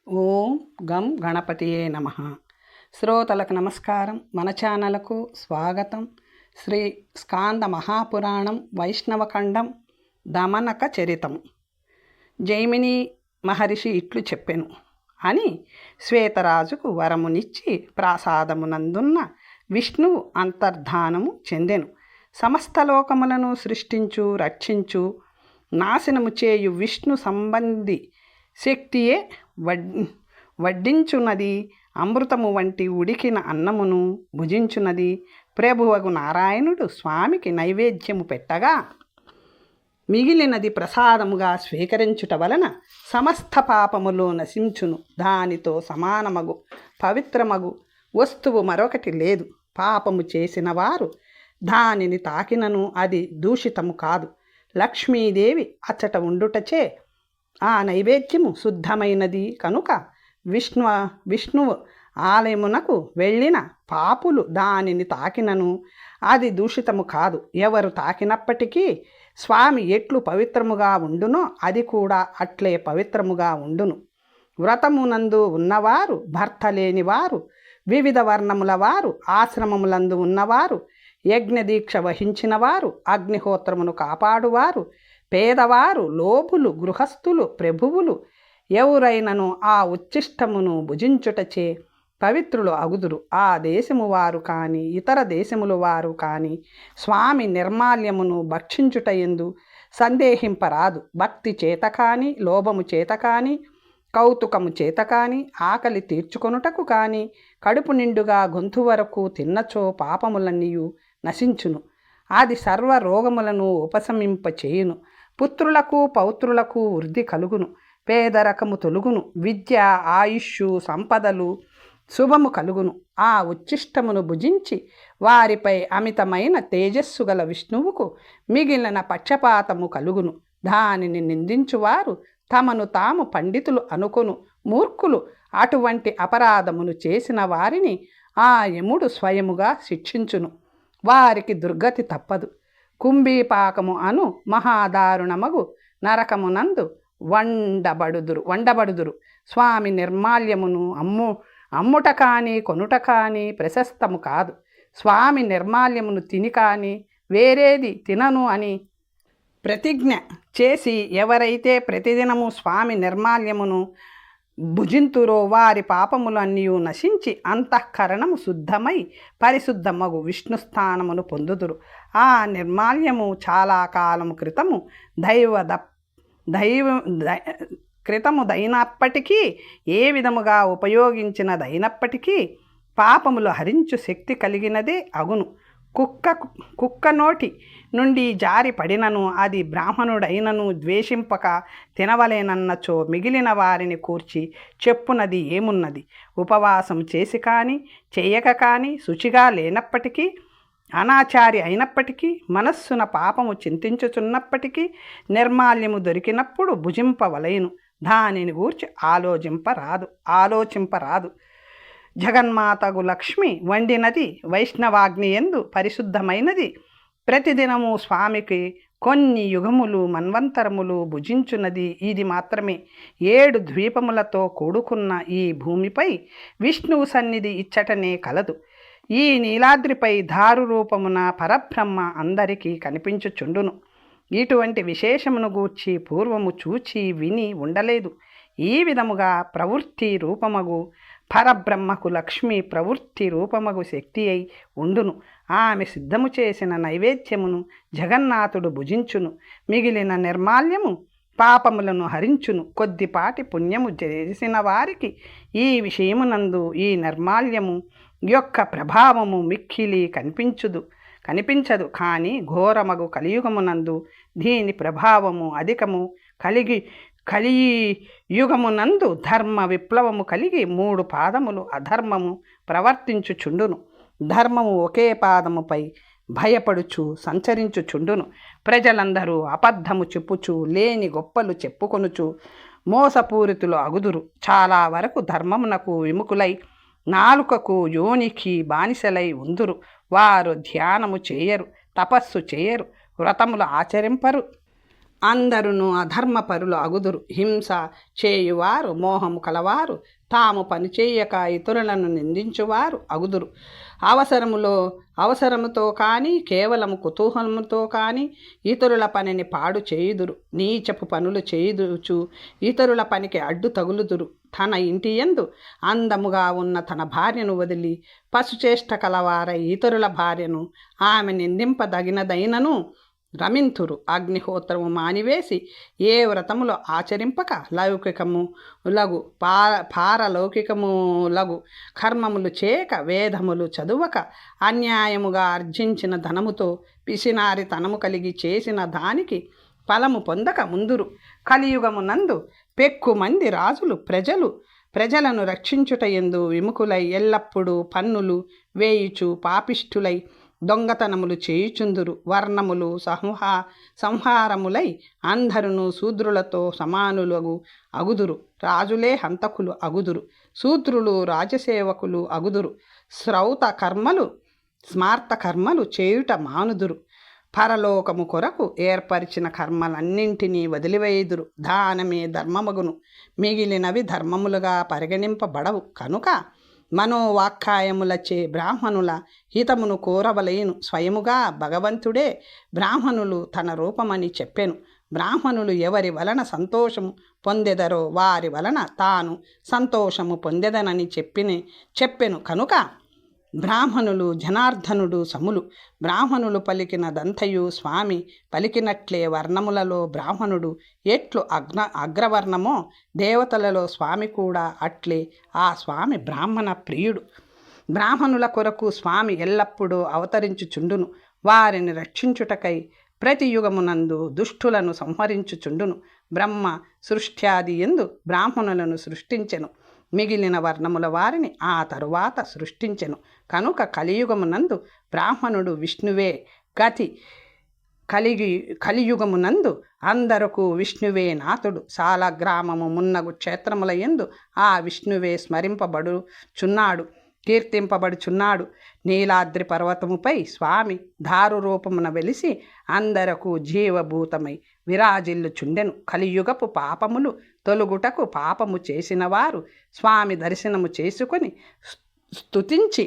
ఓం గం గణపతియే నమః. శ్రోతలకు నమస్కారం. మన ఛానల్కు స్వాగతం. శ్రీ స్కాంద మహాపురాణం వైష్ణవఖండం దమనక చరితం. జైమిని మహర్షి ఇట్లు చెప్పెను అని శ్వేతరాజుకు వరమునిచ్చి ప్రాసాదమునందున్న విష్ణువు అంతర్ధానము చెందెను. సమస్త లోకములను సృష్టించు, రక్షించు, నాశనము చేయు విష్ణు సంబంధి శక్తియే వడ్డించున్నది. అమృతము వంటి ఉడికిన అన్నమును భుజించున్నది. ప్రభువగు నారాయణుడు స్వామికి నైవేద్యము పెట్టగా మిగిలినది ప్రసాదముగా స్వీకరించుట వలన సమస్త పాపములు నశించును. దానితో సమానమగు పవిత్రమగు వస్తువు మరొకటి లేదు. పాపము చేసిన వారు దానిని తాకినను అది దూషితము కాదు. లక్ష్మీదేవి అచ్చట ఉండుటచే ఆ నైవేద్యము శుద్ధమైనది కనుక విష్ణువు ఆలయమునకు వెళ్ళిన పాపులు దానిని తాకినను అది దూషితము కాదు. ఎవరు తాకినప్పటికీ స్వామి ఎట్లు పవిత్రముగా ఉండునో అది కూడా అట్లే పవిత్రముగా ఉండును. వ్రతమునందు ఉన్నవారు, భర్త లేనివారు, వివిధ వర్ణముల వారు, ఆశ్రమములందు ఉన్నవారు, యజ్ఞదీక్ష వహించిన వారు, అగ్నిహోత్రమును కాపాడువారు, పేదవారు, లోపులు, గృహస్థులు, ప్రభువులు ఎవరైనను ఆ ఉచ్చిష్టమును భుజించుటచే పవిత్రులు అగుదురు. ఆ దేశము వారు కానీ ఇతర దేశముల వారు కానీ స్వామి నిర్మాల్యమును భక్షించుటయందు సందేహింపరాదు. భక్తి చేత కానీ, లోభము చేత కానీ, కౌతుకము చేత కానీ, ఆకలి తీర్చుకొనుటకు కానీ కడుపు నిండుగా గొంతు వరకు తిన్నచో పాపములన్నీయు నశించును. అది సర్వ రోగములను ఉపశమింపచేయును. పుత్రులకు పౌత్రులకు వృద్ధి కలుగును. పేదరకము తొలుగును. విద్య, ఆయుష్షు, సంపదలు, శుభము కలుగును. ఆ ఉచ్చిష్టమును భుజించి వారిపై అమితమైన తేజస్సు గల విష్ణువుకు మిగిలిన పక్షపాతము కలుగును. దానిని నిందించువారు తమను తాము పండితులు అనుకొను మూర్ఖులు. అటువంటి అపరాధమును చేసిన వారిని ఆ యముడు స్వయముగా శిక్షించును. వారికి దుర్గతి తప్పదు. కుంభీపాకము అను మహాదారుణమగు నరకమునందు వండబడుదురు. స్వామి నిర్మాల్యమును అమ్ముట కానీ కొనుట కానీ ప్రశస్తము కాదు. స్వామి నిర్మాల్యమును తిని కానీ వేరేది తినను అని ప్రతిజ్ఞ చేసి ఎవరైతే ప్రతిదినము స్వామి నిర్మాల్యమును భుజింతురో వారి పాపములన్నీ నశించి అంతఃకరణము శుద్ధమై పరిశుద్ధమగు విష్ణుస్థానమును పొందుదురు. ఆ నిర్మాల్యము చాలా కాలము క్రితముదైనప్పటికీ, ఏ విధముగా ఉపయోగించినదైనప్పటికీ పాపములు హరించు శక్తి కలిగినదే అగును. కుక్క నోటి నుండి జారి పడినను అది బ్రాహ్మణుడైనను ద్వేషింపక తినవలేనన్నచో మిగిలిన వారిని కూర్చి చెప్పునది ఏమున్నది? ఉపవాసం చేసి కానీ చేయక కానీ శుచిగా లేనప్పటికీ, అనాచారి అయినప్పటికీ, మనస్సున పాపము చింతించుచున్నప్పటికీ నిర్మాల్యము దొరికినప్పుడు భుజింపవలెను. దానిని గూర్చి ఆలోచింపరాదు. జగన్మాతగు లక్ష్మి వండినది వైష్ణవాగ్నియందు పరిశుద్ధమైనది. ప్రతిదినము స్వామికి కొన్ని యుగములు, మన్వంతరములు భుజించున్నది ఇది మాత్రమే. 7 ద్వీపములతో కూడుకున్న ఈ భూమిపై విష్ణువు సన్నిధి ఇచ్చటనే కలదు. ఈ నీలాద్రిపై దారు రూపమున పరబ్రహ్మ అందరికీ కనిపించుచుండును. ఇటువంటి విశేషమును గూర్చి పూర్వము చూచి విని ఉండలేదు. ఈ విధముగా ప్రవృత్తి రూపమగు పరబ్రహ్మకు లక్ష్మి ప్రవృత్తి రూపమగు శక్తి అయి ఉండును. ఆమె సిద్ధము చేసిన నైవేద్యమును జగన్నాథుడు భుజించును. మిగిలిన నిర్మాల్యము పాపములను హరించును. కొద్దిపాటి పుణ్యము చేసిన వారికి ఈ విషయమునందు ఈ నిర్మాల్యము యొక్క ప్రభావము మిక్కిలి కనిపించదు. కానీ ఘోరమగు కలియుగమునందు దీని ప్రభావము అధికము. కలియుగమునందు ధర్మ విప్లవము కలిగి 3 పాదములు అధర్మము ప్రవర్తించుచుండును. ధర్మము ఒకే పాదముపై భయపడుచు సంచరించుచుండును. ప్రజలందరూ అబద్ధము చెప్పుచు లేని గొప్పలు చెప్పుకొనుచు మోసపూరితులు అగుదురు. చాలా వరకు ధర్మమునకు విముఖులై నాలుకకు యోనికి బానిసలై ఉందురు. వారు ధ్యానము చేయరు, తపస్సు చేయరు, వ్రతములు ఆచరింపరు, అందరును అధర్మపరులు అగుదురు. హింస చేయువారు, మోహము కలవారు, తాము పనిచేయక ఇతరులను నిందించువారు అగుదురు. అవసరముతో కానీ కేవలము కుతూహలముతో కానీ ఇతరుల పనిని పాడు చేయుదురు. నీచపు పనులు చేయుచు ఇతరుల పనికి అడ్డు తగులుదురు. తన ఇంటి యందు అందముగా ఉన్న తన భార్యను వదిలి పశుచేష్ట కలవారై ఇతరుల భార్యను ఆమె నిందింపదగినదైనను రమింతురు. అగ్నిహోత్రము మానివేసి ఏ వ్రతములో ఆచరింపక లౌకికములగు పారలౌకికములగు కర్మములు చేయక వేదములు చదువక అన్యాయముగా ఆర్జించిన ధనముతో పిసినారి తనము కలిగి చేసిన దానికి ఫలము పొందక ముందురు. కలియుగమునందు పెక్కుమంది రాజులు ప్రజలను రక్షించుటయందు విముఖులై ఎల్లప్పుడూ పన్నులు వేయుచు పాపిష్ఠులై దొంగతనములు చేయుచుందురు. వర్ణములు సంహారములై అందరును శూద్రులతో సమానులగు అగుదురు. రాజులే హంతకులు అగుదురు. శూద్రులు రాజసేవకులు అగుదురు. స్మార్త కర్మలు చేయుట మానుదురు. పరలోకము కొరకు ఏర్పరిచిన కర్మలన్నింటినీ వదిలివేయుదురు. దానమే ధర్మమగును, మిగిలినవి ధర్మములుగా పరిగణింపబడవు. కనుక మనోవాక్కాయములచే బ్రాహ్మణుల హితమును కోరవలేను. స్వయముగా భగవంతుడే బ్రాహ్మణులు తన రూపమని చెప్పెను. బ్రాహ్మణులు ఎవరి వలన సంతోషము పొందెదరో వారి వలన తాను సంతోషము పొందెదనని చెప్పెను. కనుక బ్రాహ్మణులు జనార్దనుడు సములు. బ్రాహ్మణులు పలికినదంతయు స్వామి పలికినట్లే. వర్ణములలో బ్రాహ్మణుడు ఎట్లు అగ్రవర్ణమో దేవతలలో స్వామి కూడా అట్లే. ఆ స్వామి బ్రాహ్మణ ప్రియుడు. బ్రాహ్మణుల కొరకు స్వామి ఎల్లప్పుడూ అవతరించుచుండును. వారిని రక్షించుటకై ప్రతి యుగమునందు దుష్టులను సంహరించుచుండును. బ్రహ్మ సృష్ట్యాది యందు బ్రాహ్మణులను సృష్టించెను. మిగిలిన వర్ణముల వారిని ఆ తరువాత సృష్టించెను. కనుక కలియుగమునందు బ్రాహ్మణుడు విష్ణువే గతి. కలియుగమునందు అందరకు విష్ణువే నాథుడు. సాలగ్రామము మున్నగు క్షేత్రముల యందు ఆ విష్ణువే కీర్తింపబడుచున్నాడు. నీలాద్రి పర్వతముపై స్వామి దారు రూపమున వెలిసి అందరకు జీవభూతమై విరాజిల్లుచుండెను. కలియుగపు పాపములు తొలుగుటకు పాపము చేసిన వారు స్వామి దర్శనము చేసుకొని స్తుతించి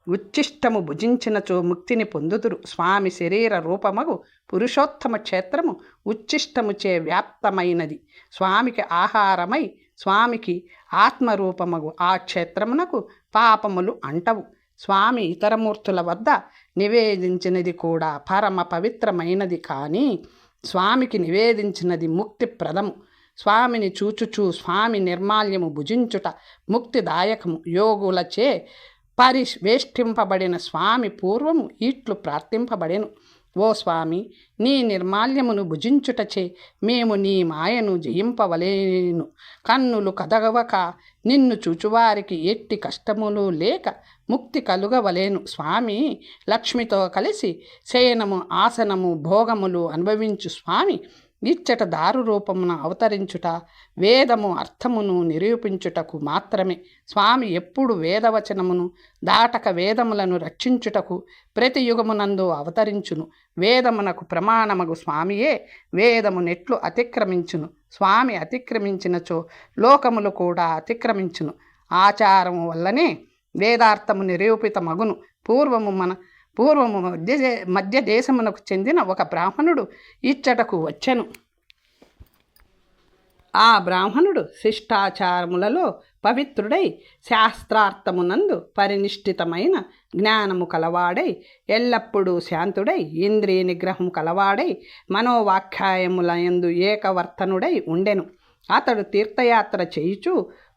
ఉచ్చిష్టము భుజించినచో ముక్తిని పొందుదురు. స్వామి శరీర రూపమగు పురుషోత్తమ క్షేత్రము ఉచ్చిష్టముచే వ్యాప్తమైనది. స్వామికి ఆహారమై స్వామికి ఆత్మరూపమగు ఆ క్షేత్రమునకు పాపములు అంటవు. స్వామి ఇతరమూర్తుల వద్ద నివేదించినది కూడా పరమ పవిత్రమైనది. కానీ స్వామికి నివేదించినది ముక్తిప్రదము. స్వామిని చూచుచూ స్వామి నిర్మాల్యము భుజించుట ముక్తిదాయకము. యోగులచే పరివేష్టింపబడిన స్వామి పూర్వము ఇట్లు ప్రార్థింపబడెను. ఓ స్వామి, నీ నిర్మాల్యమును భుజించుటచే మేము నీ మాయను జయింపవలేను. కన్నులు కదగవక నిన్ను చూచువారికి ఎట్టి కష్టములు లేక ముక్తి కలుగవలేను. స్వామి లక్ష్మితో కలిసి శయనము ఆసనము భోగములు అనుభవించు స్వామి ఇచ్చట దారు రూపమున అవతరించుట వేదము అర్థమును నిరూపించుటకు మాత్రమే. స్వామి ఎప్పుడు వేదవచనమును దాటక వేదములను రక్షించుటకు ప్రతి యుగమునందు అవతరించును. వేదమునకు ప్రమాణమగు స్వామియే వేదము నెట్లు అతిక్రమించును. స్వామి అతిక్రమించినచో లోకములు కూడా అతిక్రమించును. ఆచారము వల్లనే వేదార్థము నిరూపితమగును. పూర్వము మధ్య దేశమునకు చెందిన ఒక బ్రాహ్మణుడు ఇచ్చటకు వచ్చెను. ఆ బ్రాహ్మణుడు శిష్టాచారములలో పవిత్రుడై శాస్త్రార్థమునందు పరినిష్ఠితమైన జ్ఞానము కలవాడై ఎల్లప్పుడూ శాంతుడై ఇంద్రియ నిగ్రహము కలవాడై మనోవాఖ్యాయములయందు ఏకవర్తనుడై ఉండెను. అతడు తీర్థయాత్ర చేయుచు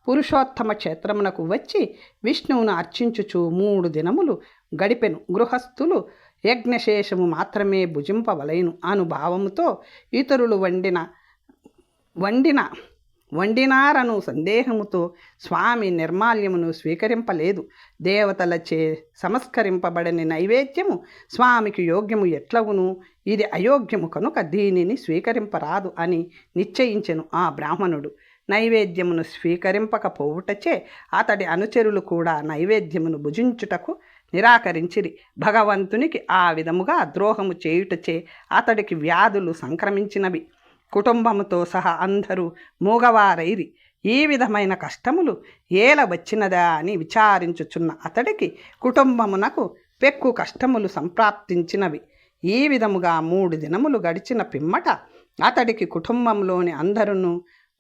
పురుషోత్తమ క్షేత్రమునకు వచ్చి విష్ణువును అర్చించుచు 3 దినములు గడిపెను. గృహస్థులు యజ్ఞశేషము మాత్రమే భుజింపవలెను అను భావముతో ఇతరులు వండినారను సందేహముతో స్వామి నిర్మాల్యమును స్వీకరింపలేదు. దేవతలచే సంస్కరింపబడని నైవేద్యము స్వామికి యోగ్యము ఎట్లవును? ఇది అయోగ్యము కనుక దీనిని స్వీకరింపరాదు అని నిశ్చయించెను. ఆ బ్రాహ్మణుడు నైవేద్యమును స్వీకరింపకపోవుటచే అతడి అనుచరులు కూడా నైవేద్యమును భుజించుటకు నిరాకరించిరి. భగవంతునికి ఆ విధముగా ద్రోహము చేయుటచే అతడికి వ్యాధులు సంక్రమించినవి. కుటుంబముతో సహా అందరూ మూగవారైరి. ఈ విధమైన కష్టములు ఏల వచ్చినదా అని విచారించుచున్న అతడికి కుటుంబమునకు పెక్కు కష్టములు సంప్రాప్తించినవి. ఈ విధముగా 3 దినములు గడిచిన పిమ్మట అతడికి కుటుంబంలోని అందరూ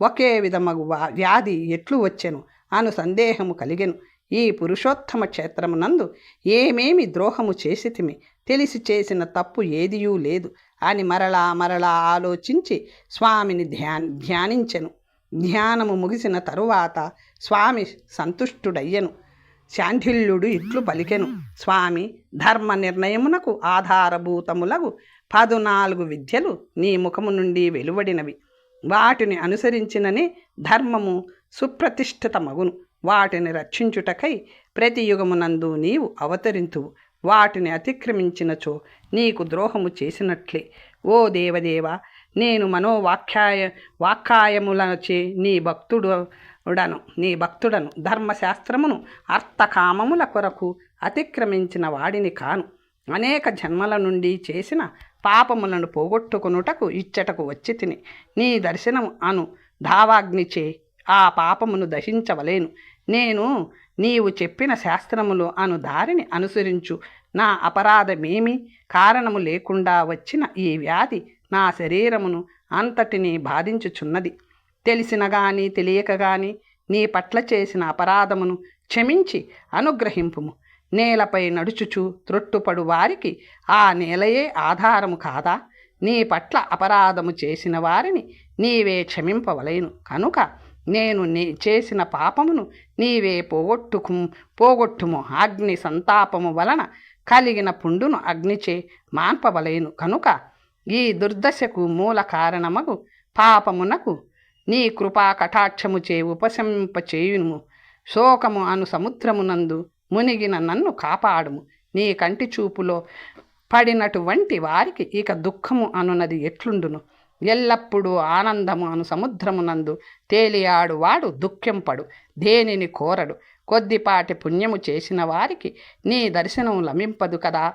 ఒకే విధమగు వ్యాధి ఎట్లు వచ్చెను అను సందేహము కలిగెను. ఈ పురుషోత్తమ క్షేత్రమునందు ఏమేమి ద్రోహము చేసితిమి, తెలిసి చేసిన తప్పు ఏదియూ లేదు అని మరలా ఆలోచించి స్వామిని ధ్యానించెను. ధ్యానము ముగిసిన తరువాత స్వామి సంతుష్టుడయ్యెను. శాండిల్యుడు ఇట్లు పలికెను: స్వామి, ధర్మ నిర్ణయమునకు ఆధారభూతములగు 14 విద్యలు నీ ముఖము నుండి వెలువడినవి. వాటిని అనుసరించిననే ధర్మము సుప్రతిష్ఠితమగును. వాటిని రక్షించుటకై ప్రతి యుగమునందు నీవు అవతరింతువు. వాటిని అతిక్రమించినచో నీకు ద్రోహము చేసినట్లే. ఓ దేవదేవ, నేను వాక్కాయములచే నీ భక్తుడను. ధర్మశాస్త్రమును అర్థకామముల కొరకు అతిక్రమించిన వాడిని కాను. అనేక జన్మల నుండి చేసిన పాపములను పోగొట్టుకొనుటకు ఇచ్చటకు వచ్చి తిని నీ దర్శనం అను ధావాగ్నిచే ఆ పాపమును దహించవలేను. నేను నీవు చెప్పిన శాస్త్రములు అను దారిని అనుసరించు. నా అపరాధమేమీ కారణము లేకుండా వచ్చిన ఈ వ్యాధి నా శరీరమును అంతటినీ బాధించుచున్నది. తెలిసిన గాని తెలియక గాని నీ పట్ల చేసిన అపరాధమును క్షమించి అనుగ్రహింపుము. నేలపై నడుచుచు త్రొట్టుపడు వారికి ఆ నేలయే ఆధారము కాదా? నీ పట్ల అపరాధము చేసిన వారిని నీవే క్షమింపవలేను. కనుక నేను చేసిన పాపమును నీవే పోగొట్టుము. అగ్ని సంతాపము వలన కలిగిన పుండును అగ్నిచే మాన్పవలేను. కనుక ఈ దుర్దశకు మూల కారణమగు పాపమునకు నీ కృపా కటాక్షముచే ఉపశమింపచేయును. శోకము అను సముద్రమునందు మునిగిన నన్ను కాపాడుము. నీ కంటి చూపులో పడినటువంటి వారికి ఇక దుఃఖము అనున్నది ఎట్లుండును? ఎల్లప్పుడూ ఆనందము అను సముద్రమునందు తేలియాడువాడు దుఃఖంపడు, దేనిని కోరడు. కొద్దిపాటి పుణ్యము చేసిన వారికి నీ దర్శనము లభింపదు కదా.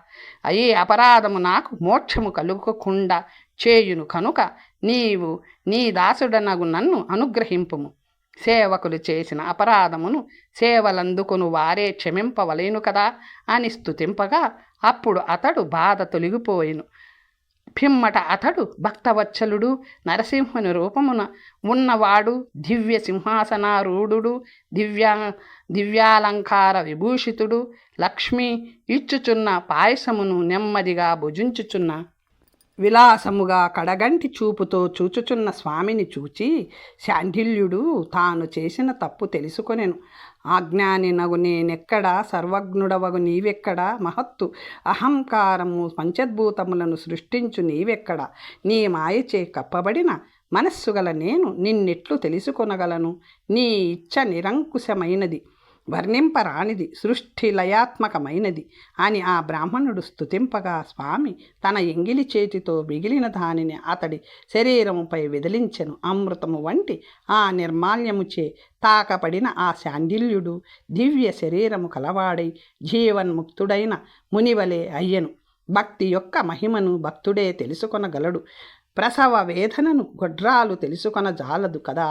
ఈ అపరాధము నాకు మోక్షము కలుగకుండా చేయును. కనుక నీవు నీ దాసుడనగు నన్ను అనుగ్రహింపుము. సేవకులు చేసిన అపరాధమును సేవలందుకును వారే క్షమింపవలేను కదా అని స్తుతింపగా అప్పుడు అతడు బాధ తొలగిపోయెను. పిమ్మట అతడు భక్తవత్సలుడు, నరసింహుని రూపమున ఉన్నవాడు, దివ్య సింహాసనారూఢుడు, దివ్యాలంకార విభూషితుడు, లక్ష్మి ఇచ్చుచున్న పాయసమును నెమ్మదిగా భుజించుచున్న విలాసముగా కడగంటి చూపుతో చూచుచున్న స్వామిని చూచి శాండిల్యుడు తాను చేసిన తప్పు తెలుసుకొనెను. ఆజ్ఞాని నగు నేనెక్కడా, సర్వజ్ఞుడవగు నీవెక్కడా, మహత్తు అహంకారము పంచద్భూతములను సృష్టించు నీవెక్కడా, నీ మాయచే కప్పబడిన మనస్సు గల నేను నిన్నెట్లు తెలుసుకొనగలను? నీ ఇచ్చ నిరంకుశమైనది, వర్ణింపరానిది, సృష్టి లయాత్మకమైనది అని ఆ బ్రాహ్మణుడు స్తుతింపగా స్వామి తన ఎంగిలి చేతితో మిగిలిన దానిని అతడి శరీరముపై విదిలించెను. అమృతము వంటి ఆ నిర్మాల్యముచే తాకపడిన ఆ శాండిల్యుడు దివ్య శరీరము కలవాడై జీవన్ముక్తుడైన మునివలే అయ్యెను. భక్తి యొక్క మహిమను భక్తుడే తెలుసుకొనగలడు. ప్రసవ వేదనను గొడ్రాలు తెలుసుకొనజాలదు కదా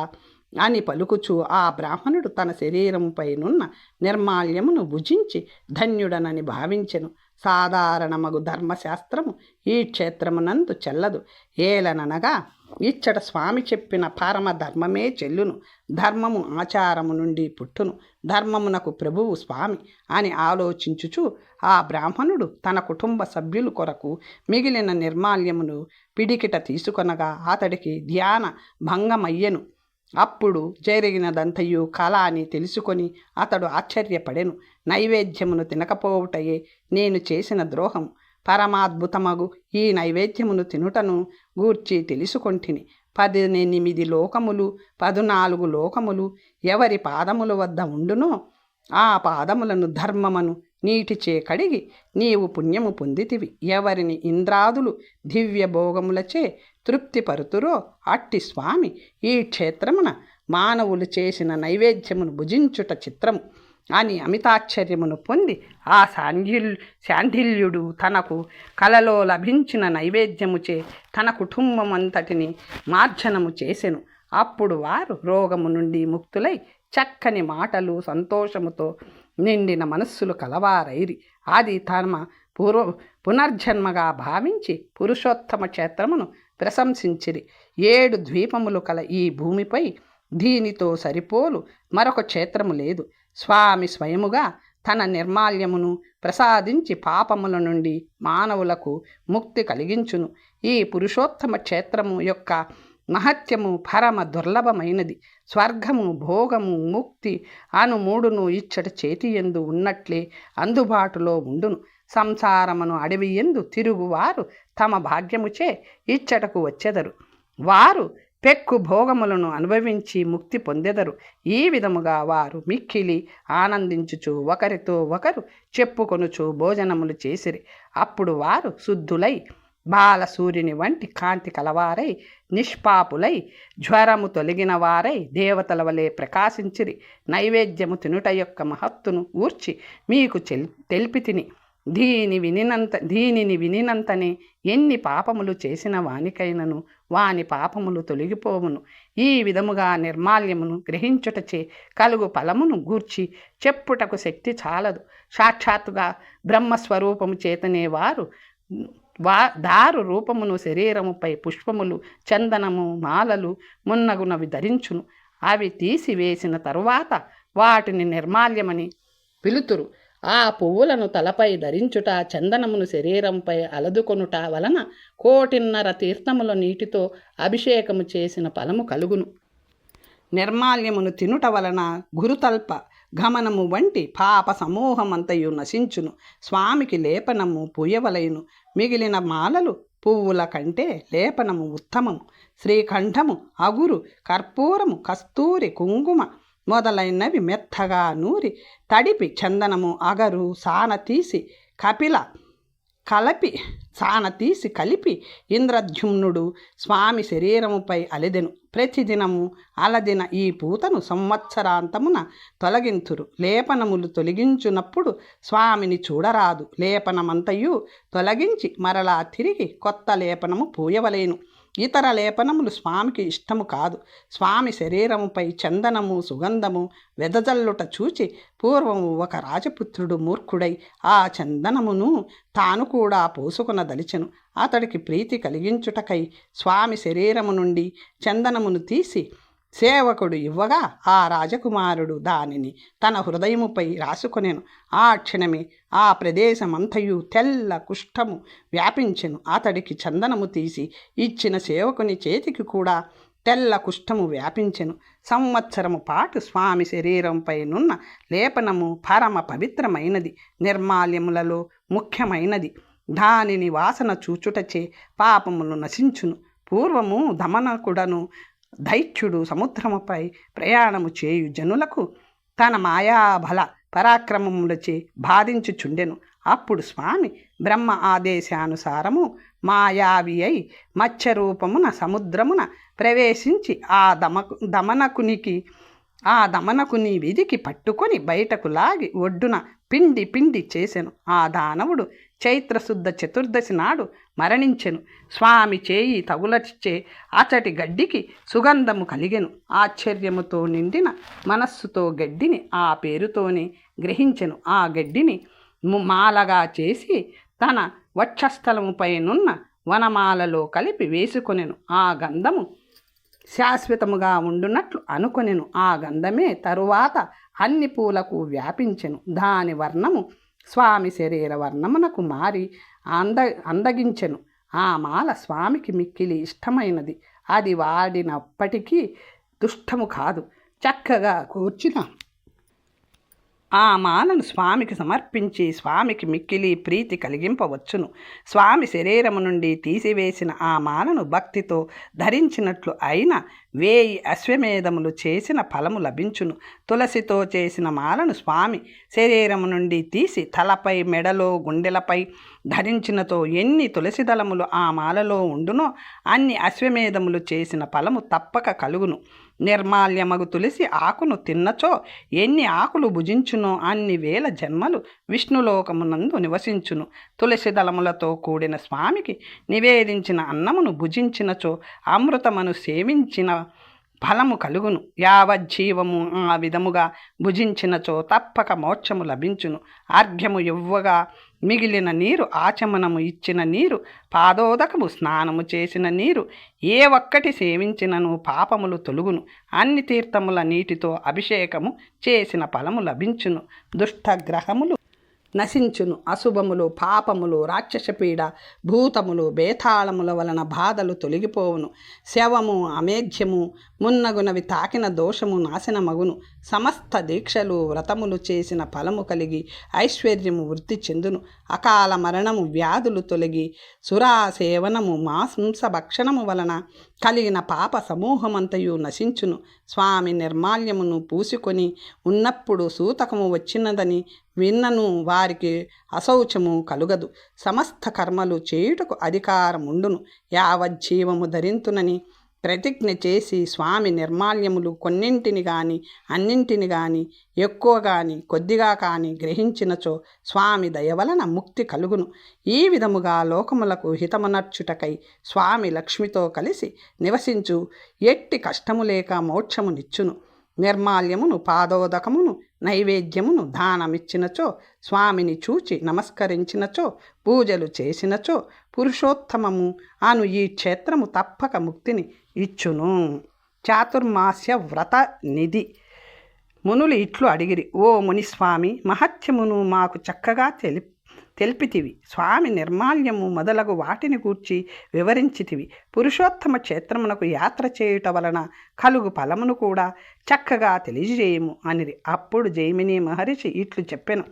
అని పలుకుచూ ఆ బ్రాహ్మణుడు తన శరీరముపైనున్న నిర్మాల్యమును భుజించి ధన్యుడనని భావించెను. సాధారణమగు ధర్మశాస్త్రము ఈ క్షేత్రమునందు చెల్లదు. ఏలననగా ఇచ్చట స్వామి చెప్పిన పరమధర్మమే చెల్లును. ధర్మము ఆచారము నుండి పుట్టును. ధర్మమునకు ప్రభువు స్వామి అని ఆలోచించుచు ఆ బ్రాహ్మణుడు తన కుటుంబ సభ్యుల కొరకు మిగిలిన నిర్మాల్యమును పిడికిట తీసుకొనగా అతడికి ధ్యాన భంగమయ్యెను. అప్పుడు జరిగినదంతయు కళ అని తెలుసుకొని అతడు ఆశ్చర్యపడెను. నైవేద్యమును తినకపోవుటయే నేను చేసిన ద్రోహం. పరమాద్భుతమగు ఈ నైవేద్యమును తినుటను గూర్చి తెలుసుకొంటిని. 18 లోకములు 14 లోకములు ఎవరి పాదముల వద్ద ఉండునో ఆ పాదములను ధర్మమును నీటిచే కడిగి నీవు పుణ్యము పొందితివి. ఎవరిని ఇంద్రాదులు దివ్య భోగములచే తృప్తిపరుతురో అట్టి స్వామి ఈ క్షేత్రమున మానవులు చేసిన నైవేద్యమును భుజించుట చిత్రము. అని అమితాశ్చర్యమును పొంది ఆ శాండిల్యుడు తనకు కలలో లభించిన నైవేద్యముచే తన కుటుంబం అంతటిని మార్జనము చేసెను. అప్పుడు వారు రోగము నుండి ముక్తులై చక్కని మాటలు సంతోషముతో నిండిన మనస్సులు కలవారైరి. అది తమ పునర్జన్మగా భావించి పురుషోత్తమ క్షేత్రమును ప్రశంసించిరి. 7 ద్వీపములు కల ఈ భూమిపై దీనితో సరిపోలు మరొక క్షేత్రము లేదు. స్వామి స్వయముగా తన నిర్మాల్యమును ప్రసాదించి పాపముల నుండి మానవులకు ముక్తి కలిగించును. ఈ పురుషోత్తమ క్షేత్రము యొక్క మహత్యము పరమ దుర్లభమైనది. స్వర్గము, భోగము, ముక్తి అను 3ను ఇచ్చట చేతియందు ఉన్నట్లే అందుబాటులో ఉండును. సంసారమును అడవియందు తిరుగువారు తమ భాగ్యముచే ఇచ్చటకు వచ్చెదరు. వారు పెక్కు భోగములను అనుభవించి ముక్తి పొందెదరు. ఈ విధముగా వారు మిక్కిలి ఆనందించుచు ఒకరితో ఒకరు చెప్పుకొనుచు భోజనములు చేసిరి. అప్పుడు వారు శుద్ధులై బాల సూర్యుని వంటి కాంతి కలవారై నిష్పాపులై జ్వరము తొలగిన వారై దేవతల వలె ప్రకాశించిరి. నైవేద్యము తినుట యొక్క మహత్తును గూర్చి మీకు తెలిపి తిని దీనిని వినినంతనే ఎన్ని పాపములు చేసిన వానికైనను వాని పాపములు తొలగిపోవును. ఈ విధముగా నిర్మాల్యమును గ్రహించుటచే కలుగు ఫలమును గూర్చి చెప్పుటకు శక్తి చాలదు. సాక్షాత్తుగా బ్రహ్మస్వరూపము చేతనే వారు దారు రూపమును శరీరముపై పుష్పములు, చందనము, మాలలు మున్నగునవి ధరించును. అవి తీసివేసిన తరువాత వాటిని నిర్మాల్యమని పిలుతురు. ఆ పువ్వులను తలపై ధరించుట, చందనమును శరీరంపై అలదుకొనుట వలన 1.5 తీర్థముల నీటితో అభిషేకము చేసిన ఫలము కలుగును. నిర్మాల్యమును తినుట వలన గురుతల్ప గమనము వంటి పాప సమూహమంతయు నశించును. స్వామికి లేపనము పూయవలయును. మిగిలిన మాలలు పువ్వుల కంటే లేపనము ఉత్తమము. శ్రీకంఠము, అగురు, కర్పూరము, కస్తూరి, కుంకుమ మొదలైనవి మెత్తగా నూరి తడిపి చందనము, అగరు సాన తీసి కలిపి ఇంద్రద్యుమ్నుడు స్వామి శరీరముపై అలెదెను. ప్రతిదినము అలదిన ఈ పూతను సంవత్సరాంతమున తొలగింతురు. లేపనములు తొలగించునప్పుడు స్వామిని చూడరాదు. లేపనమంతయు తొలగించి మరలా తిరిగి కొత్త లేపనము పూయవలేను. ఇతర లేపనములు స్వామికి ఇష్టము కాదు. స్వామి శరీరముపై చందనము, సుగంధము వెదజల్లుట చూచి పూర్వము ఒక రాజపుత్రుడు మూర్ఖుడై ఆ చందనమును తాను కూడా పూసుకొనదలిచెను. అతడికి ప్రీతి కలిగించుటకై స్వామి శరీరము నుండి చందనమును తీసి సేవకుడు ఇవ్వగా ఆ రాజకుమారుడు దానిని తన హృదయముపై రాసుకొనెను. ఆ క్షణమే ఆ ప్రదేశమంతయు తెల్ల కుష్ఠము వ్యాపించెను. అతడికి చందనము తీసి ఇచ్చిన సేవకుని చేతికి కూడా తెల్ల కుష్ఠము వ్యాపించెను. సంవత్సరము పాటు స్వామి శరీరంపై నున్న లేపనము పరమ పవిత్రమైనది, నిర్మాల్యములలో ముఖ్యమైనది. దానిని వాసన చూచుటచే పాపములు నశించును. పూర్వము దమనకుడను దైత్యుడు సముద్రముపై ప్రయాణము చేయు జనులకు తన మాయాబల పరాక్రమములచే బాధించుచుండెను. అప్పుడు స్వామి బ్రహ్మ ఆదేశానుసారము మాయావి అయి మత్స్యరూపమున సముద్రమున ప్రవేశించి ఆ దమనకుని విధికి పట్టుకొని బయటకు లాగి ఒడ్డున పిండి చేసెను. ఆ దానవుడు చైత్రశుద్ధ చతుర్దశి నాడు మరణించెను. స్వామి చేయి తగులచే అచటి గడ్డికి సుగంధము కలిగెను. ఆశ్చర్యముతో నిండిన మనస్సుతో గడ్డిని ఆ పేరుతోనే గ్రహించెను. ఆ గడ్డిని మాలగా చేసి తన వక్షస్థలముపైనున్న వనమాలలో కలిపి వేసుకొనెను. ఆ గంధము శాశ్వతముగా ఉండునట్లు అనుకొనెను. ఆ గంధమే తరువాత అన్ని పూలకు వ్యాపించెను. దాని వర్ణము స్వామి శరీర వర్ణమునకు మారి అందగించెను. ఆ మాల స్వామికి మిక్కిలి ఇష్టమైనది. అది వాడినప్పటికీ దుష్టము కాదు. చక్కగా కూర్చిన ఆ మాలను స్వామికి సమర్పించి స్వామికి మిక్కిలి ప్రీతి కలిగింపవచ్చును. స్వామి శరీరము నుండి తీసివేసిన ఆ మాలను భక్తితో ధరించినట్లు అయిన 1000 అశ్వమేధములు చేసిన ఫలము లభించును. తులసితో చేసిన మాలను స్వామి శరీరము నుండి తీసి తలపై, మెడలో, గుండెలపై ధరించినతో ఎన్ని తులసి దళములు ఆ మాలలో ఉండునో అన్ని అశ్వమేధములు చేసిన ఫలము తప్పక కలుగును. నిర్మాల్యమగు తులసి ఆకును తిన్నచో ఎన్ని ఆకులు భుజించునో అన్ని వేల జన్మలు విష్ణులోకమునందు నివసించును. తులసి దళములతో కూడిన స్వామికి నివేదించిన అన్నమును భుజించినచో అమృతమును సేవించిన ఫలము కలుగును. యావజ్జీవము ఆ విధముగా భుజించినచో తప్పక మోక్షము లభించును. అర్ఘ్యము ఇవ్వగా మిగిలిన నీరు, ఆచమనము ఇచ్చిన నీరు, పాదోదకము స్నానము చేసిన నీరు, ఏ ఒక్కటి సేవించినను పాపములు తొలుగును. అన్ని తీర్థముల నీటితో అభిషేకము చేసిన ఫలము లభించును. దుష్టగ్రహములు నశించును. అశుభములు, పాపములు, రాక్షసపీడ, భూతములు, బేతాళముల వలన బాధలు తొలగిపోవును. శవము, అమేధ్యము మున్నగునవి తాకిన దోషము నాశనమగును. సమస్త దీక్షలు, వ్రతములు చేసిన ఫలము కలిగి ఐశ్వర్యము వృద్ధి చెందును. అకాల మరణము, వ్యాధులు తొలగి సురా సేవనము, మాంస భక్షణము వలన కలిగిన పాప సమూహమంతయు నశించును. స్వామి నిర్మాల్యమును పూసుకొని ఉన్నప్పుడు సూతకము వచ్చినదని విన్నను వారికి అశౌచము కలుగదు. సమస్త కర్మలు చేయుటకు అధికారముండును. యావజ్జీవము ధరింతునని ప్రతిజ్ఞ చేసి స్వామి నిర్మాల్యములు కొన్నింటిని గాని అన్నింటిని గాని ఎక్కువ గాని కొద్దిగా కాని గ్రహించినచో స్వామి దయవలన ముక్తి కలుగును. ఈ విధముగా లోకములకు హితమునర్చుటకై స్వామి లక్ష్మితో కలిసి నివసించు ఎట్టి కష్టము లేక మోక్షమునిచ్చును. నిర్మాల్యమును, పాదోదకమును, నైవేద్యమును దానమిచ్చినచో, స్వామిని చూచి నమస్కరించినచో, పూజలు చేసినచో పురుషోత్తమము అను ఈ క్షేత్రము తప్పక ముక్తిని ఇచ్చును. చాతుర్మాస్య వ్రత నిధి. మునులు ఇట్లు అడిగిరి: ఓ మునిస్వామి, మహత్యమును మాకు చక్కగా తెలిపితివి. స్వామి నిర్మాల్యము మొదలగు వాటిని గూర్చి వివరించితివి. పురుషోత్తమ క్షేత్రమునకు యాత్ర చేయుట వలన కలుగు ఫలమును కూడా చక్కగా తెలియజేయము అనిరి. అప్పుడు జైమిని మహర్షి ఇట్లు చెప్పెను: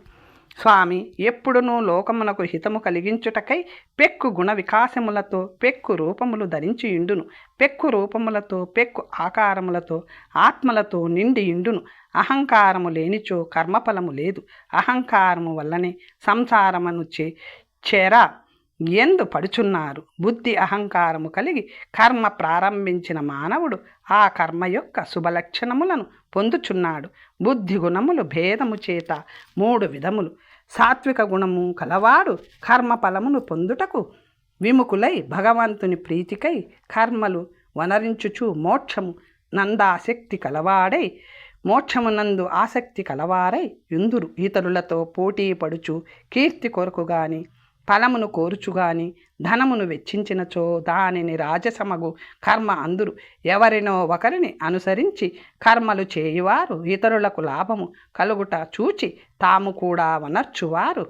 స్వామి ఎప్పుడునూ లోకమునకు హితము కలిగించుటకై పెక్కు గుణ వికాసములతో పెక్కు రూపములు ధరించి ఇండును. పెక్కు రూపములతో పెక్కు ఆకారములతో ఆత్మలతో నిండి ఇండును. అహంకారము లేనిచో కర్మఫలము లేదు. అహంకారము వల్లనే సంసారమును చెర ఎందు పడుచున్నారు. బుద్ధి అహంకారము కలిగి కర్మ ప్రారంభించిన మానవుడు ఆ కర్మ యొక్క శుభలక్షణములను పొందుచున్నాడు. బుద్ధి గుణములు భేదము చేత 3 విధములు. సాత్విక గుణము కలవాడు కర్మఫలమును పొందుటకు విముఖులై భగవంతుని ప్రీతికై కర్మలు వనరించుచు మోక్షము నందాసక్తి కలవాడై మోక్షమునందు ఆసక్తి కలవారై యుందురు. ఇతరులతో పోటీ పడుచు కీర్తి కొరకు గాని ఫలమును కోరుచుగాని ధనమును వెచ్చించినచో దానిని రాజసమగు కర్మ అందురు. ఎవరినో ఒకరిని అనుసరించి కర్మలు చేయువారు ఇతరులకు లాభము కలుగుట చూచి తాము కూడా వనర్చువారు.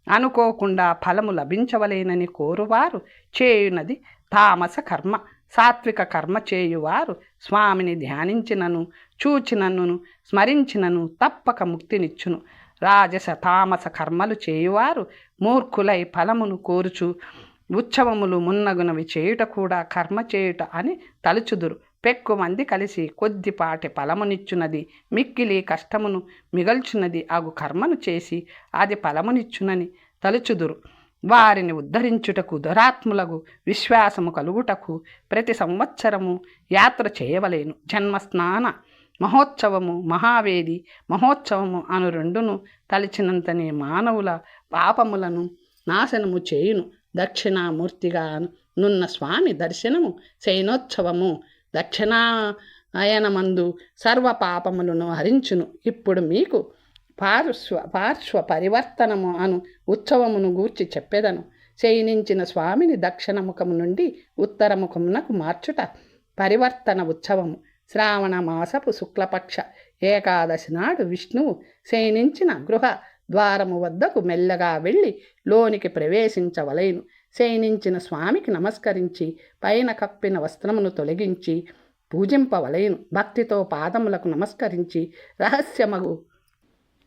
అనుకోకుండా ఫలము లభించవలేనని కోరువారు చేయునది తామస కర్మ. సాత్విక కర్మ చేయువారు స్వామిని ధ్యానించినను చూచినను స్మరించినను తప్పక ముక్తినిచ్చును. రాజస తామస కర్మలు చేయువారు మూర్ఖులై ఫలమును కోరుచు ఉత్సవములు మున్నగునవి చేయుట కూడా కర్మ చేయుట అని తలుచుదురు. పెక్కు మంది కలిసి కొద్దిపాటి ఫలమునిచ్చునది మిక్కిలి కష్టమును మిగల్చున్నది అగు కర్మను చేసి అది ఫలమునిచ్చునని తలుచుదురు. వారిని ఉద్ధరించుటకు దురాత్ములకు విశ్వాసము కలుగుటకు ప్రతి సంవత్సరము యాత్ర చేయవలేను. జన్మస్నాన మహోత్సవము మహావేది మహోత్సవము అను రెండును తలిచినంతనే మానవుల పాపములను నాశనము చేయును. దక్షిణామూర్తిగా నున్న స్వామి దర్శనము శయనోత్సవము దక్షిణాయనమందు సర్వ పాపములను హరించును. ఇప్పుడు మీకు పార్శ్వ పరివర్తనము అను ఉత్సవమును గూర్చి చెప్పెదను. శయనించిన స్వామిని దక్షిణముఖము నుండి ఉత్తరముఖమునకు మార్చుట పరివర్తన ఉత్సవము. శ్రావణ మాసపు శుక్లపక్ష ఏకాదశి నాడు విష్ణువు శయనించిన గృహ ద్వారము వద్దకు మెల్లగా వెళ్ళి లోనికి ప్రవేశించవలెను. శయనించిన స్వామికి నమస్కరించి పైన కప్పిన వస్త్రమును తొలగించి పూజింపవలెను. భక్తితో పాదములకు నమస్కరించి రహస్యమగు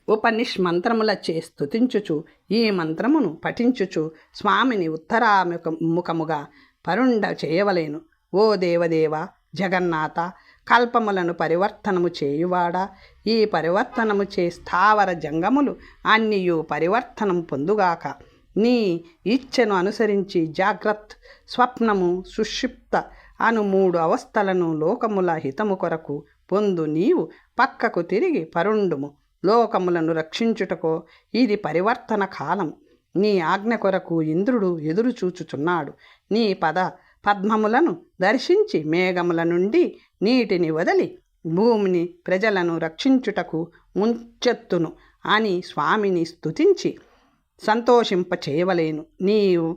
ఉపనిష్మంత్రములచే స్తుతించుచు ఈ మంత్రమును పఠించుచు స్వామిని ఉత్తరాముఖముగా పరుండ చేయవలెను. ఓ దేవదేవ జగన్నాథ, కల్పములను పరివర్తనము చేయువాడా, ఈ పరివర్తనము చే స్థావర జంగములు అన్నియు పరివర్తనము పొందుగాక. నీ ఇచ్ఛను అనుసరించి జాగ్రత్త, స్వప్నము, సుషుప్త అను 3 అవస్థలను లోకముల హితము కొరకు పొందు నీవు పక్కకు తిరిగి పరుండుము. లోకములను రక్షించుటకో ఇది పరివర్తన కాలము. నీ ఆజ్ఞ కొరకు ఇంద్రుడు ఎదురుచూచుచున్నాడు. నీ పద్మములను దర్శించి మేఘముల నుండి నీటిని వదిలి భూమిని ప్రజలను రక్షించుటకు ముంచెత్తును అని స్వామిని స్తుతించి సంతోషింప చేయవలేను. నీవు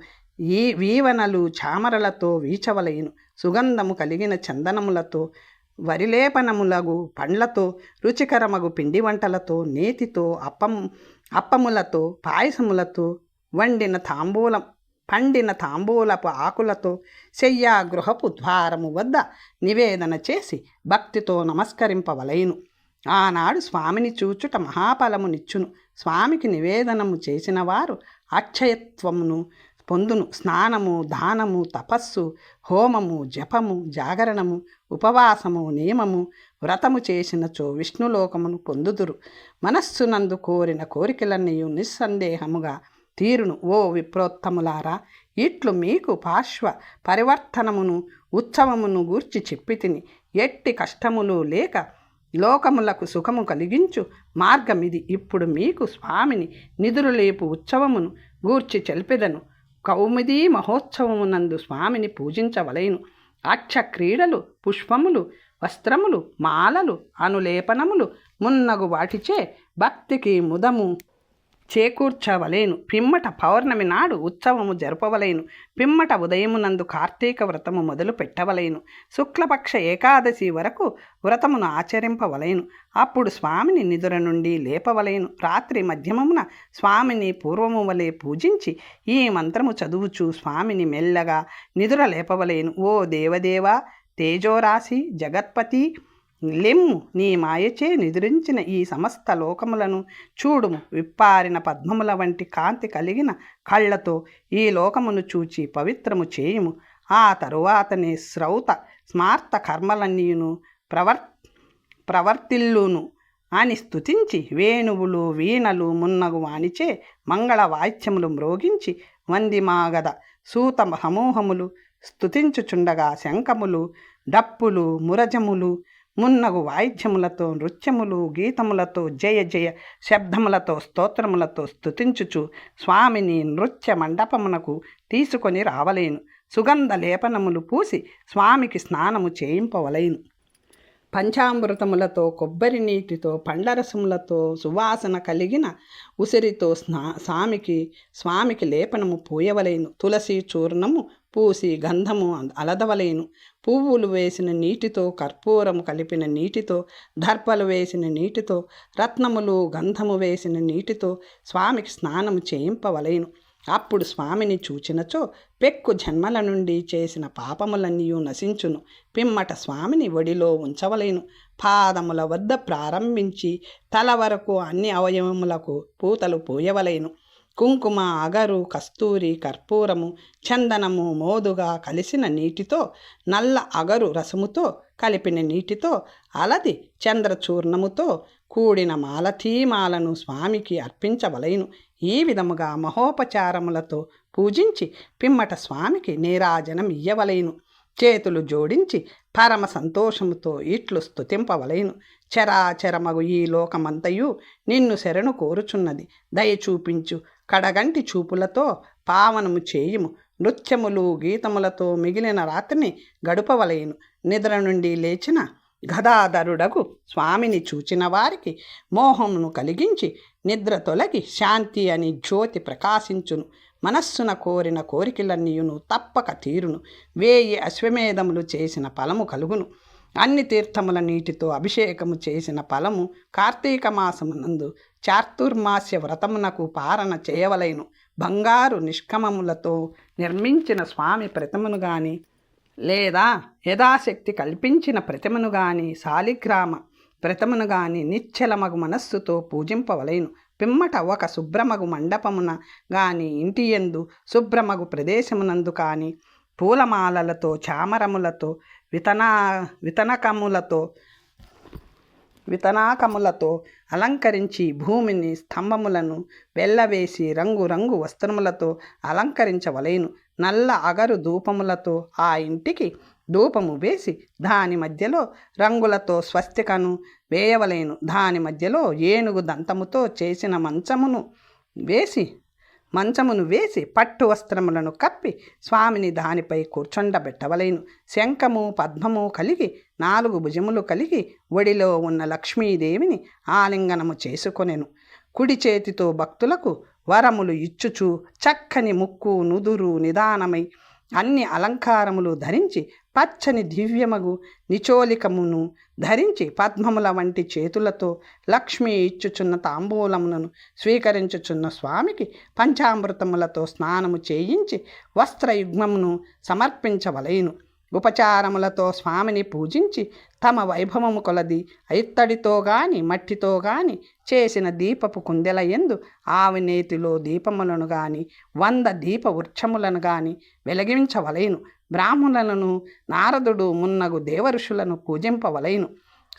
ఈ వీవనలు చామరలతో వీచవలేను. సుగంధము కలిగిన చందనములతో, వరిలేపనములగు పండ్లతో, రుచికరమగు పిండి వంటలతో, నేతితో, అప్పములతో, పాయసములతో, పండిన తాంబూలపు ఆకులతో శయ్యా గృహపు ద్వారము వద్ద నివేదన చేసి భక్తితో నమస్కరింపవలైను. ఆనాడు స్వామిని చూచుట మహాఫలమునిచ్చును. స్వామికి నివేదనము చేసిన వారు అక్షయత్వమును పొందును. స్నానము, దానము, తపస్సు, హోమము, జపము, జాగరణము, ఉపవాసము, నియమము, వ్రతము చేసినచో విష్ణులోకమును పొందుదురు. మనస్సునందు కోరిన కోరికలన్నీ నిస్సందేహముగా తీరును. ఓ విప్రోత్తములారా, ఇట్లు మీకు పార్శ్వ పరివర్తనమును ఉత్సవమును గూర్చి చెప్పితిని. ఎట్టి కష్టములు లేక లోకములకు సుఖము కలిగించు మార్గమిది. ఇప్పుడు మీకు స్వామిని నిదురులేపు ఉత్సవమును గూర్చి చెల్పెదను. కౌముదీ మహోత్సవమునందు స్వామిని పూజించవలెను. అక్ష క్రీడలు, పుష్పములు, వస్త్రములు, మాలలు, అనులేపనములు మున్నగు వాటిచే భక్తికి ముదము చేకూర్చవలేను. పిమ్మట పౌర్ణమి నాడు ఉత్సవము జరపవలేను. పిమ్మట ఉదయమునందు కార్తీక వ్రతము మొదలు పెట్టవలేను. శుక్లపక్ష ఏకాదశి వరకు వ్రతమును ఆచరింపవలేను. అప్పుడు స్వామిని నిదుర నుండి లేపవలేను. రాత్రి మధ్యమమున స్వామిని పూర్వము వలె పూజించి ఈ మంత్రము చదువుచు స్వామిని మెల్లగా నిదుర లేపవలేను. ఓ దేవదేవా, తేజోరాశి, జగత్పతి, లెమ్ము, నీ మాయచే నిద్రించిన ఈ సమస్త లోకములను చూడుము. విప్పారిన పద్మముల వంటి కాంతి కలిగిన కళ్ళతో ఈ లోకమును చూచి పవిత్రము చేయుము. ఆ తరువాతనే స్మార్త కర్మలన్నీయును ప్రవర్తిల్లును అని స్తుతించి వేణువులు, వీణలు మున్నగు వానిచే మంగళ వాయిద్యములు మ్రోగించి వందిమాగద సూత సమూహములు స్తుతించుచుండగా శంఖములు, డప్పులు, మురజములు మున్నగు వాయిద్యములతో, నృత్యములు, గీతములతో, జయ జయ శబ్దములతో, స్తోత్రములతో స్తుతించుచు స్వామిని నృత్య మండపమునకు తీసుకొని రావలేను. సుగంధ లేపనములు పూసి స్వామికి స్నానము చేయింపవలేను. పంచామృతములతో, కొబ్బరి నీటితో, పండ్లరసములతో, సువాసన కలిగిన ఉసిరితో స్వామికి లేపనము పూయవలేను. తులసి చూర్ణము పూసి గంధము అలదవలేను. పువ్వులు వేసిన నీటితో, కర్పూరము కలిపిన నీటితో, దర్భలు వేసిన నీటితో, రత్నములు, గంధము వేసిన నీటితో స్వామికి స్నానము చేయింపవలేను. అప్పుడు స్వామిని చూచినచో పెక్కు జన్మల నుండి చేసిన పాపములన్నీ నశించును. పిమ్మట స్వామిని ఒడిలో ఉంచవలేను. పాదముల వద్ద ప్రారంభించి తల వరకు అన్ని అవయవములకు పూతలు పూయవలేను. కుంకుమ, అగరు, కస్తూరి, కర్పూరము, చందనము మోదుగా కలిసిన నీటితో, నల్ల అగరు రసముతో కలిపిన నీటితో, అలది చంద్రచూర్ణముతో కూడిన మాలతీమాలను స్వామికి అర్పించవలెను. ఈ విధముగా మహోపచారములతో పూజించి పిమ్మట స్వామికి నీరాజనం ఇయ్యవలెను. చేతులు జోడించి పరమ సంతోషముతో ఇట్లు స్తుతింపవలెను. చరాచరమగు ఈ లోకమంతయు నిన్ను శరణు కోరుచున్నది. దయ చూపించు. కడగంటి చూపులతో పావనము చేయుము. నృత్యములు, గీతములతో మిగిలిన రాత్రిని గడుపవలెను. నిద్ర నుండి లేచిన గదాధరుడగు స్వామిని చూచిన వారికి మోహమును కలిగించి నిద్ర తొలగి శాంతి అని జ్యోతి ప్రకాశించును. మనస్సున కోరిన కోరికలన్నీయును తప్పక తీరును. 1000 అశ్వమేధములు చేసిన ఫలము కలుగును. అన్ని తీర్థముల నీటితో అభిషేకము చేసిన ఫలము కార్తీక మాసమునందు చాతుర్మాస్య వ్రతమునకు పారణ చేయవలెను. బంగారు నిష్కమములతో నిర్మించిన స్వామి ప్రతిమను గాని లేదా యథాశక్తి కల్పించిన ప్రతిమను గాని, శాలిగ్రామ ప్రతిమను గాని నిశ్చలమగు మనస్సుతో పూజింపవలెను. పిమ్మట ఒక శుభ్రమగు మండపమున గాని, ఇంటి యందు శుభ్రమగు ప్రదేశమునందు కాని పూలమాలలతో, చామరములతో, వితనాకములతో అలంకరించి భూమిని, స్తంభములను వెళ్ళవేసి రంగు వస్త్రములతో అలంకరించవలెను. నల్ల అగరు ధూపములతో ఆ ఇంటికి ధూపము వేసి దాని మధ్యలో రంగులతో స్వస్తికను వేయవలేను. దాని మధ్యలో ఏనుగు దంతముతో చేసిన మంచమును వేసి పట్టు వస్త్రములను కప్పి స్వామిని దానిపై కూర్చొండబెట్టవలేను. శంఖము పద్మము కలిగి 4 భుజములు కలిగి ఒడిలో ఉన్న లక్ష్మీదేవిని ఆలింగనము చేసుకొనెను. కుడి చేతితో భక్తులకు వరములు ఇచ్చుచు చక్కని ముక్కు నుదురు నిదానమై అన్ని అలంకారములు ధరించి పచ్చని దివ్యమగు నిచోలికమును ధరించి పద్మముల వంటి చేతులతో లక్ష్మి ఇచ్చుచున్న తాంబూలములను స్వీకరించుచున్న స్వామికి పంచామృతములతో స్నానము చేయించి వస్త్రయుగ్మమును సమర్పించవలెను. ఉపచారములతో స్వామిని పూజించి తమ వైభవము కొలది ఇత్తడితో గాని మట్టితో గాని చేసిన దీపపు కుందెల యందు ఆవినేతిలో దీపములను గాని 100 దీప వృక్షములను గాని వెలిగించవలెను. బ్రాహ్మణులను నారదుడు మున్నగు దేవఋషులను పూజింపవలెను.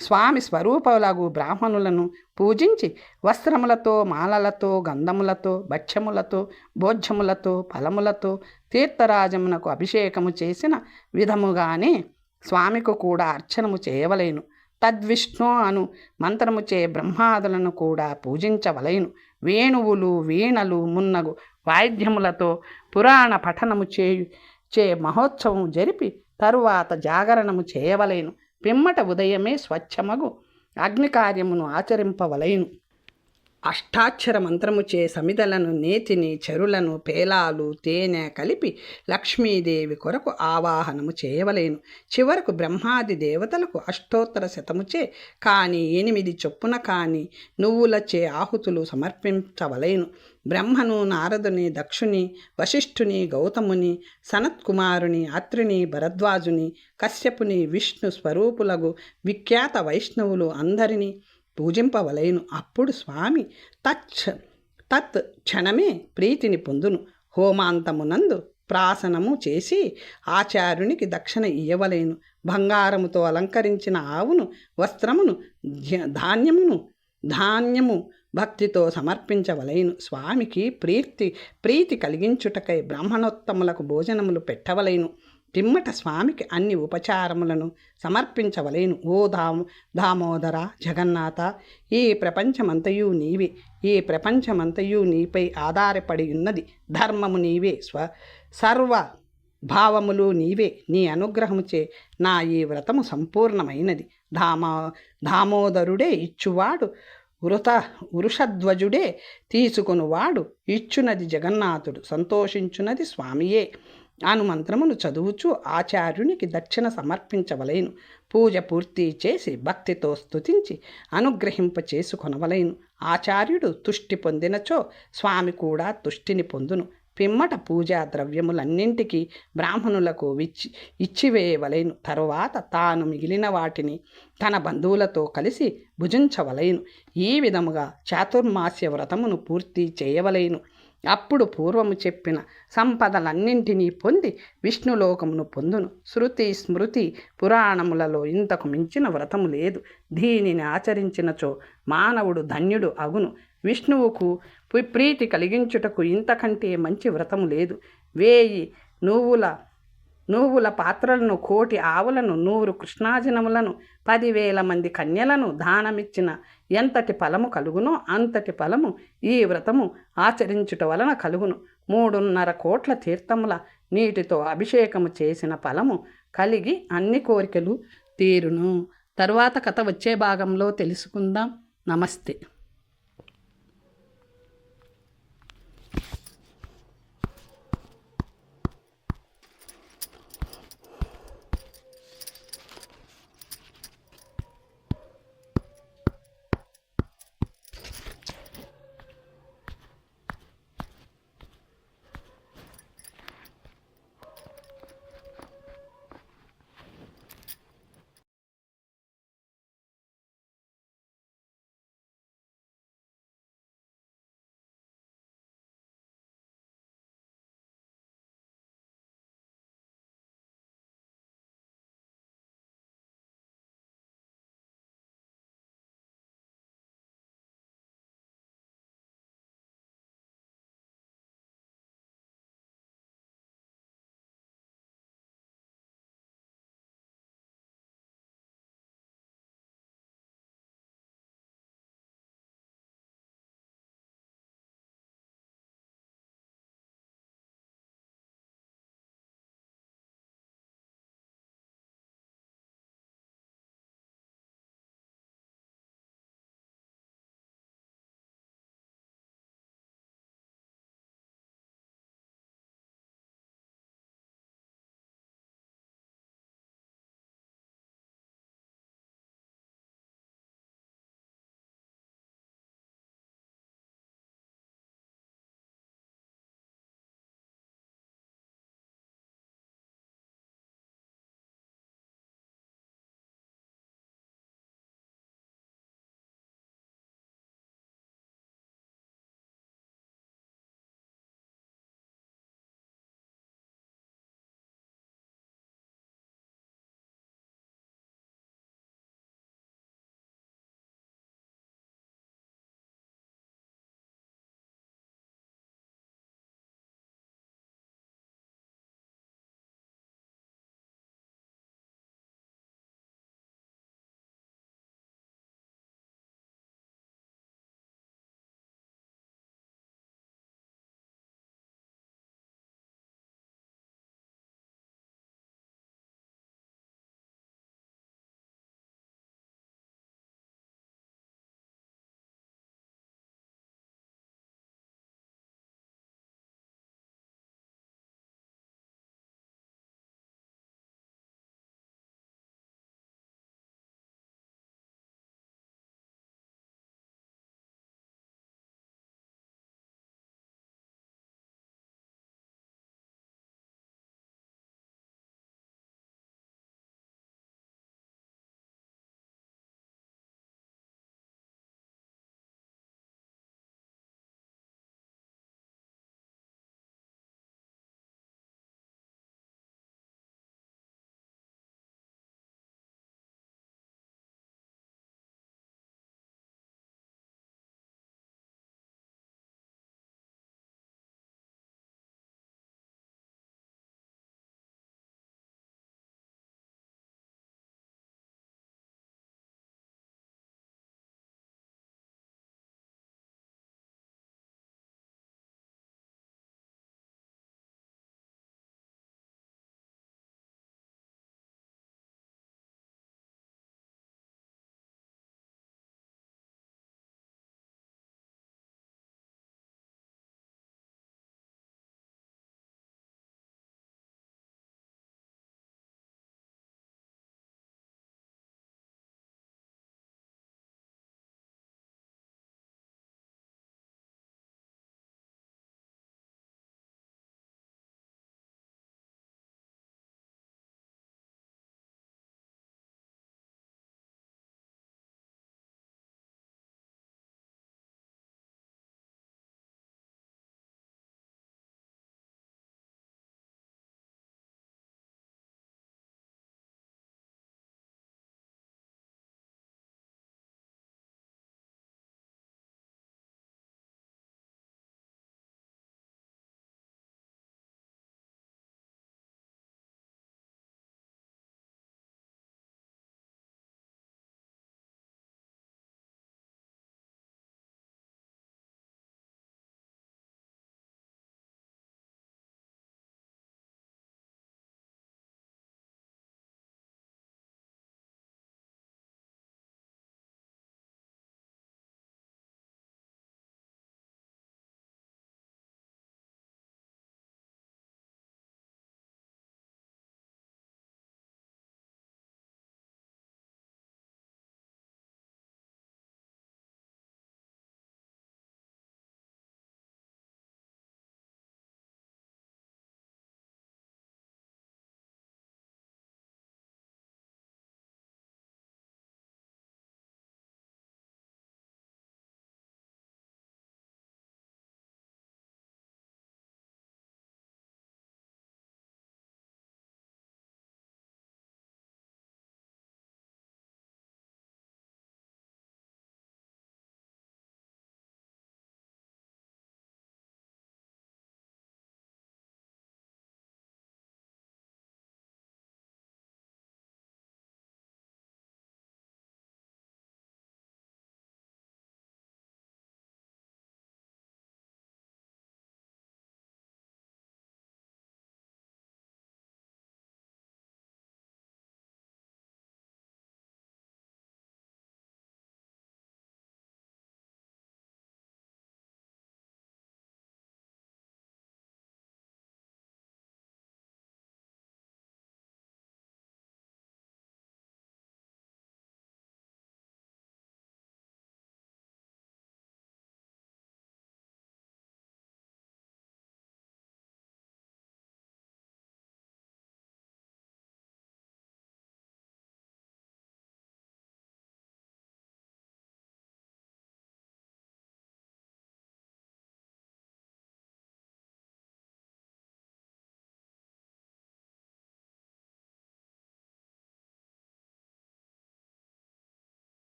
స్వామి స్వరూపములగు బ్రాహ్మణులను పూజించి వస్త్రములతో మాలలతో గంధములతో భక్ష్యములతో భోజ్యములతో ఫలములతో తీర్థరాజమునకు అభిషేకము చేసిన విధముగానే స్వామికి కూడా అర్చనము చేయవలేను. తద్విష్ణు అను మంత్రముచే బ్రహ్మాదులను కూడా పూజించవలెను. వేణువులు వీణలు మున్నగు వాయిద్యములతో పురాణ పఠనము చే మహోత్సవం జరిపి తరువాత జాగరణము చేయవలెను. పిమ్మట ఉదయమే స్వచ్ఛమగు అగ్నికార్యమును ఆచరింపవలెను. అష్టాక్షర మంత్రముచే సమిదలను నేతిని చెరులను పేలాలు తేనె కలిపి లక్ష్మీదేవి కొరకు ఆవాహనము చేయవలేను. చివరకు బ్రహ్మాది దేవతలకు అష్టోత్తర శతముచే కానీ 8 చొప్పున కానీ నువ్వులచే ఆహుతులు సమర్పించవలేను. బ్రహ్మను నారదుని దక్షుని వశిష్ఠుని గౌతముని సనత్కుమారుని అత్రిని భరద్వాజుని కశ్యపుని విష్ణు స్వరూపులగు విఖ్యాత వైష్ణవులు అందరినీ పూజింపవలెను. అప్పుడు స్వామి తత్ క్షణమే ప్రీతిని పొందును. హోమాంతమునందు ప్రాసనము చేసి ఆచార్యునికి దక్షిణ ఇయ్యవలెను. బంగారముతో అలంకరించిన ఆవును వస్త్రమును ధాన్యము భక్తితో సమర్పించవలెను. స్వామికి ప్రీతి కలిగించుటకై బ్రాహ్మణోత్తములకు భోజనములు పెట్టవలెను. పిమ్మట స్వామికి అన్ని ఉపచారములను సమర్పించవలెను. ఓ దామోదర జగన్నాథ, ఈ ప్రపంచమంతయు నీవే. ఈ ప్రపంచమంతయు నీపై ఆధారపడి ఉన్నది. ధర్మము నీవే, సర్వ భావములు నీవే. నీ అనుగ్రహముచే నా ఈ వ్రతము సంపూర్ణమైనది. దామోదరుడే ఇచ్చువాడు, వృషధ్వజుడే తీసుకొనువాడు. ఇచ్చునది జగన్నాథుడు, సంతోషించునది స్వామియే అను మంత్రమును చదువుచు ఆచార్యునికి దక్షిణ సమర్పించవలెను. పూజ పూర్తి చేసి భక్తితో స్తుతించి అనుగ్రహింప చేసుకొనవలెను. ఆచార్యుడు తుష్టి పొందినచో స్వామి కూడా తుష్టిని పొందును. పిమ్మట పూజా ద్రవ్యములన్నింటికీ బ్రాహ్మణులకు ఇచ్చివేయవలెను. తరువాత తాను మిగిలిన వాటిని తన బంధువులతో కలిసి భుజించవలెను. ఈ విధముగా చాతుర్మాస్య వ్రతమును పూర్తి చేయవలెను. అప్పుడు పూర్వము చెప్పిన సంపదలన్నింటినీ పొంది విష్ణులోకమును పొందును. శృతి స్మృతి పురాణములలో ఇంతకు మించిన వ్రతము లేదు. దీనిని ఆచరించినచో మానవుడు ధన్యుడు అగును. విష్ణువుకు ప్రీతి కలిగించుటకు ఇంతకంటే మంచి వ్రతము లేదు. 1000 నువ్వుల పాత్రలను, 1,000,000 ఆవులను, 100 కృష్ణాజనములను, 10,000 మంది కన్యలను దానమిచ్చిన ఎంతటి ఫలము కలుగునో అంతటి ఫలము ఈ వ్రతము ఆచరించుట వలన కలుగును. 3.5 కోట్ల తీర్థముల నీటితో అభిషేకము చేసిన ఫలము కలిగి అన్ని కోరికలు తీరును. తరువాత కథ వచ్చే భాగంలో తెలుసుకుందాం. నమస్తే.